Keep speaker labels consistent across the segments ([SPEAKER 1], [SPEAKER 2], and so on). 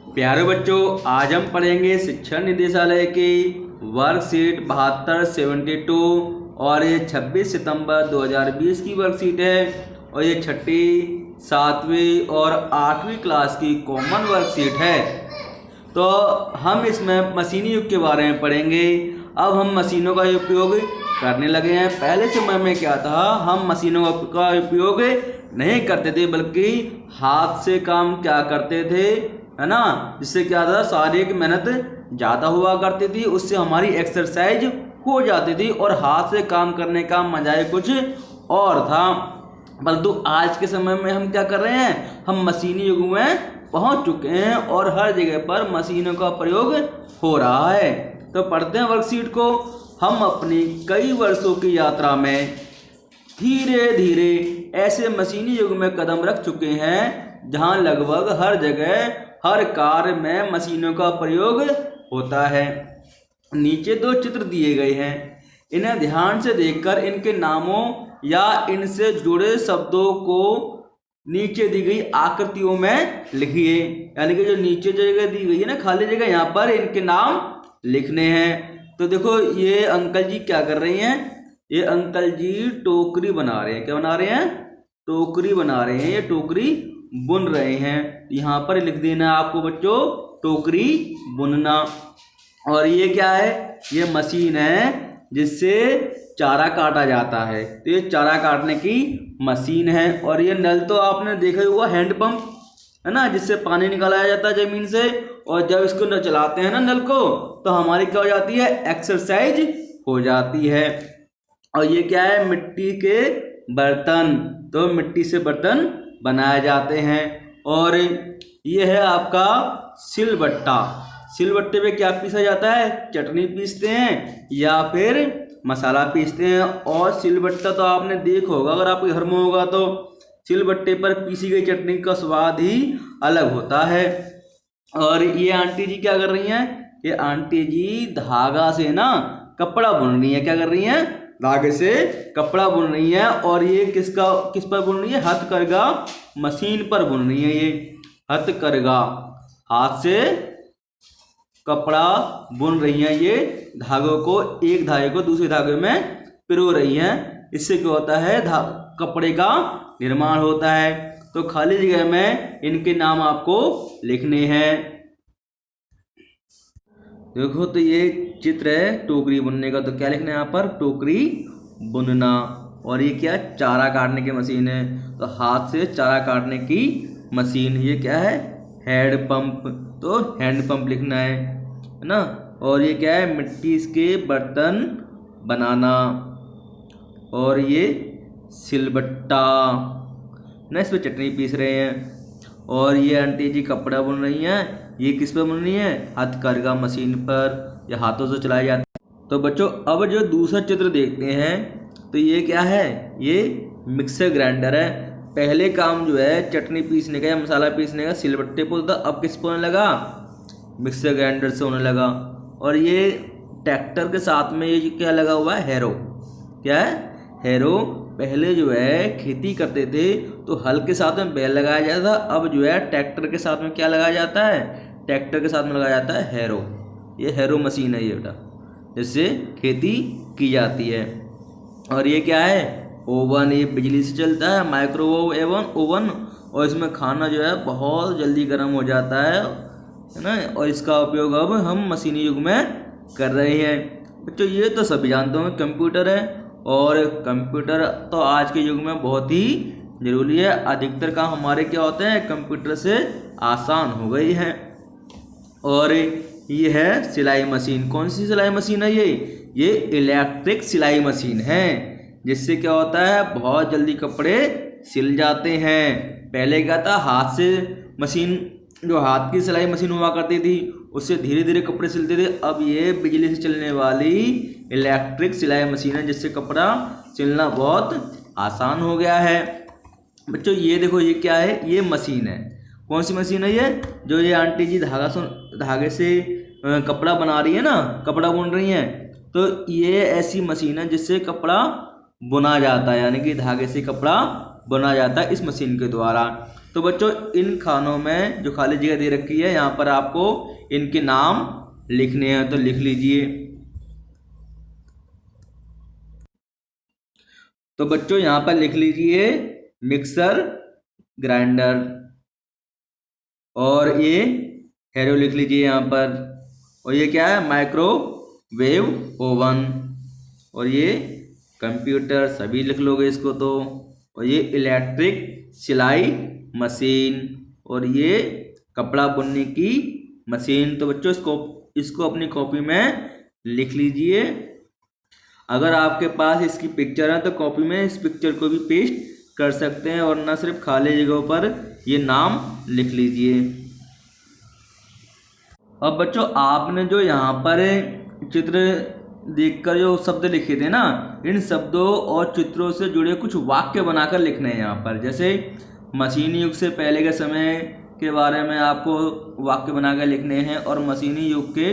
[SPEAKER 1] प्यारे बच्चों, आज हम पढ़ेंगे शिक्षा निदेशालय की वर्कशीट 7272 और ये 26 सितंबर 2020 की वर्कशीट है और ये छठी, सातवीं और आठवीं क्लास की कॉमन वर्कशीट है। तो हम इसमें मशीनी युग के बारे में पढ़ेंगे। अब हम मशीनों का उपयोग करने लगे हैं। पहले समय में क्या था, हम मशीनों का उपयोग नहीं करते थे बल्कि हाथ से काम क्या करते थे, है ना। जिससे क्या था, शारीरिक मेहनत ज़्यादा हुआ करती थी, उससे हमारी एक्सरसाइज हो जाती थी और हाथ से काम करने का मजा ही कुछ और था। परंतु आज के समय में हम क्या कर रहे हैं, हम मशीनी युग में पहुंच चुके हैं और हर जगह पर मशीनों का प्रयोग हो रहा है। तो पढ़ते हैं वर्कशीट को। हम अपनी कई वर्षों की यात्रा में धीरे धीरे ऐसे मशीनी युग में कदम रख चुके हैं जहां लगभग हर जगह हर कार्य में मशीनों का प्रयोग होता है। नीचे दो चित्र दिए गए हैं, इन्हें ध्यान से देखकर इनके नामों या इनसे जुड़े शब्दों को नीचे दी गई आकृतियों में लिखिए। यानी कि जो नीचे जगह दी गई है ना, खाली जगह, यहाँ पर इनके नाम लिखने हैं। तो देखो, ये अंकल जी क्या कर रही हैं, ये अंकल जी टोकरी बना रहे हैं। क्या बना रहे हैं? टोकरी बना रहे हैं। ये टोकरी बुन रहे हैं। यहाँ पर लिख देना आपको बच्चों, टोकरी बुनना। और ये क्या है, ये मशीन है जिससे चारा काटा जाता है। तो ये चारा काटने की मशीन है। और ये नल तो आपने देखा हुआ, हैंडपंप है ना, जिससे पानी निकाला जाता है जमीन से। और जब इसको न चलाते हैं ना नल को, तो हमारी क्या हो जाती है, एक्सरसाइज हो जाती है। और ये क्या है, मिट्टी के बर्तन। तो मिट्टी से बर्तन बनाए जाते हैं। और ये है आपका सिलबट्टा। सिलबट्टे पे क्या पीसा जाता है, चटनी पीसते हैं या फिर मसाला पीसते हैं। और सिलबट्टा तो आपने देखा होगा, अगर आपके घर में होगा तो सिलबट्टे पर पीसी गई चटनी का स्वाद ही अलग होता है। और ये आंटी जी क्या कर रही हैं, ये आंटी जी धागा से ना कपड़ा बुन रही है। क्या कर रही हैं, धागे से कपड़ा बुन रही है। और ये किस पर बुन रही है, हथकरघा मशीन पर बुन रही है। ये हथकरघा, हाथ से कपड़ा बुन रही हैं। ये धागों को, एक धागे को दूसरे धागे में पिरो रही हैं। इससे क्या होता है, कपड़े का निर्माण होता है। तो खाली जगह में इनके नाम आपको लिखने हैं। देखो, तो ये चित्र है टोकरी बुनने का। तो क्या लिखना है यहाँ पर, टोकरी बुनना। और ये क्या, चारा काटने की मशीन है। तो हाथ से चारा काटने की मशीन। ये क्या है, हैंड पंप। तो हैंड पंप लिखना है ना। और ये क्या है, मिट्टी के बर्तन बनाना। और ये सिलबट्टा ना, इस पर चटनी पीस रहे हैं। और ये आंटी जी कपड़ा बुन रही हैं। ये किस पर बुन रही हैं, हथकरघा मशीन पर, या हाथों से चलाया जाता है। तो बच्चों, अब जो दूसरा चित्र देखते हैं, तो ये क्या है, ये मिक्सर ग्राइंडर है। पहले काम जो है चटनी पीसने का या मसाला पीसने का सिलबट्टे पर होता, अब किस पर होने लगा, मिक्सर ग्राइंडर से होने लगा। और ये ट्रैक्टर के साथ में ये क्या लगा हुआ है, हैरो। क्या है, हैरो। पहले जो है खेती करते थे तो हल के साथ में बैल लगाया जाता था। अब जो है ट्रैक्टर के साथ में क्या लगाया जाता है, ट्रैक्टर के साथ में लगाया जाता है हैरो। ये हैरो मशीन है ये बेटा, जिससे खेती की जाती है। और ये क्या है, ओवन। ये बिजली से चलता है, माइक्रोवेव ओवन। और इसमें खाना जो है बहुत जल्दी गर्म हो जाता है ना। और इसका उपयोग अब हम मशीनी युग में कर रहे हैं। बच्चों, ये तो सभी जानते होंगे, कंप्यूटर है। और कंप्यूटर तो आज के युग में बहुत ही जरूरी है। अधिकतर काम हमारे क्या होते हैं, कंप्यूटर से आसान हो गई है। और ये है सिलाई मशीन। कौन सी सिलाई मशीन है ये इलेक्ट्रिक सिलाई मशीन है। जिससे क्या होता है, बहुत जल्दी कपड़े सिल जाते हैं। पहले क्या था, हाथ से मशीन, जो हाथ की सिलाई मशीन हुआ करती थी, उससे धीरे धीरे कपड़े सिलते थे। अब ये बिजली से चलने वाली इलेक्ट्रिक सिलाई मशीन है, जिससे कपड़ा सिलना बहुत आसान हो गया है। बच्चों, ये देखो, ये क्या है, ये मशीन है। कौन सी मशीन है ये, जो ये आंटी जी धागे से कपड़ा बना रही है ना, कपड़ा बुन रही हैं। तो ये ऐसी मशीन है जिससे कपड़ा बुना जाता है, यानी कि धागे से कपड़ा बुना जाता है इस मशीन के द्वारा। तो बच्चों इन खानों में जो खाली जगह दे रखी है यहाँ पर आपको इनके नाम लिखने हैं, तो लिख लीजिए। तो बच्चों यहाँ पर लिख लीजिए मिक्सर ग्राइंडर, और ये हैरो लिख लीजिए यहाँ पर, और ये क्या है माइक्रोवेव ओवन, और ये कंप्यूटर सभी लिख लोगे इसको तो, और ये इलेक्ट्रिक सिलाई मशीन, और ये कपड़ा बुनने की मशीन। तो बच्चों इसको अपनी कॉपी में लिख लीजिए। अगर आपके पास इसकी पिक्चर है तो कॉपी में इस पिक्चर को भी पेस्ट कर सकते हैं, और ना सिर्फ खाली जगहों पर ये नाम लिख लीजिए। अब बच्चों आपने जो यहाँ पर चित्र देखकर जो शब्द लिखे थे ना, इन शब्दों और चित्रों से जुड़े कुछ वाक्य बनाकर लिखने हैं यहाँ पर। जैसे मशीनी युग से पहले के समय के बारे में आपको वाक्य बनाकर लिखने हैं, और मशीनी युग के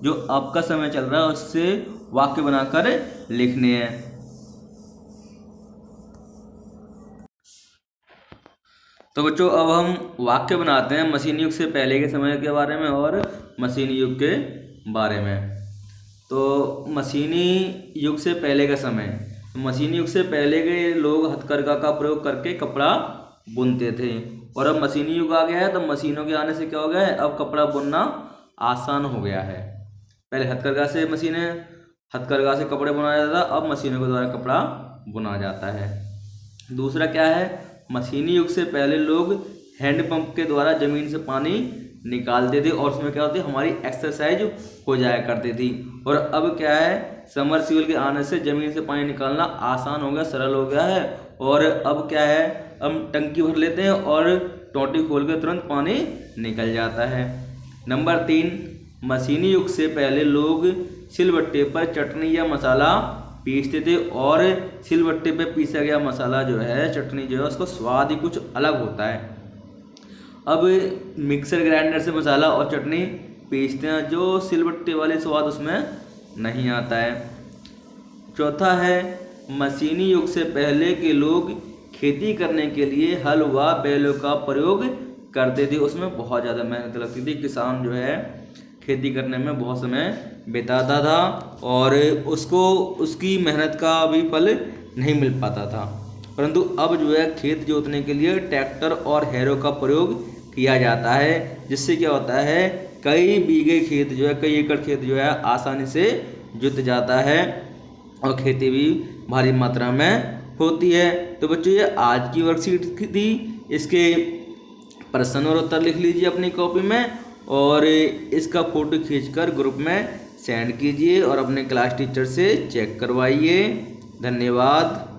[SPEAKER 1] जो अब का समय चल रहा है उससे वाक्य बनाकर लिखने हैं। तो बच्चों अब हम वाक्य बनाते हैं मशीनी युग से पहले के समय के बारे में और मशीनी युग के बारे में। तो मशीनी युग से पहले का समय, मशीनी युग से पहले के लोग हथकरघा का प्रयोग करके कपड़ा बुनते थे, और अब मशीनी युग आ गया है, तो मशीनों के आने से क्या हो गया है, अब कपड़ा बुनना आसान हो गया है। पहले हथकरघा से कपड़े बुनाया जाता था, अब मशीनों के द्वारा कपड़ा बुना जाता है। दूसरा क्या है, मशीनी युग से पहले लोग हैंडपंप के द्वारा जमीन से पानी निकालते थे, और उसमें क्या होती हमारी एक्सरसाइज हो जाया करती थी। और अब क्या है, समरसीबल के आने से जमीन से पानी निकालना आसान हो गया, सरल हो गया है। और अब क्या है, हम टंकी भर लेते हैं और टोंटी खोल के तुरंत पानी निकल जाता है। नंबर 3, मशीनी युग से पहले लोग सिलबट्टे पर चटनी या मसाला पीसते थे, और सिलबट्टे पे पीसा गया मसाला जो है, चटनी जो है, उसका स्वाद ही कुछ अलग होता है। अब मिक्सर ग्राइंडर से मसाला और चटनी पीसते हैं, जो सिलबट्टे वाले स्वाद उसमें नहीं आता है। चौथा है, मशीनी युग से पहले के लोग खेती करने के लिए हल व बैलों का प्रयोग करते थे, उसमें बहुत ज़्यादा मेहनत लगती थी। किसान जो है खेती करने में बहुत समय बिताता था, और उसको उसकी मेहनत का भी फल नहीं मिल पाता था। परंतु अब जो है खेत जोतने के लिए ट्रैक्टर और हैरो का प्रयोग किया जाता है, जिससे क्या होता है, कई बीघे खेत जो है, कई एकड़ खेत जो है आसानी से जुत जाता है, और खेती भी भारी मात्रा में होती है। तो बच्चों ये आज की वर्कशीट थी, इसके प्रश्न और उत्तर लिख लीजिए अपनी कॉपी में, और इसका फोटो खींचकर ग्रुप में सेंड कीजिए और अपने क्लास टीचर से चेक करवाइए। धन्यवाद।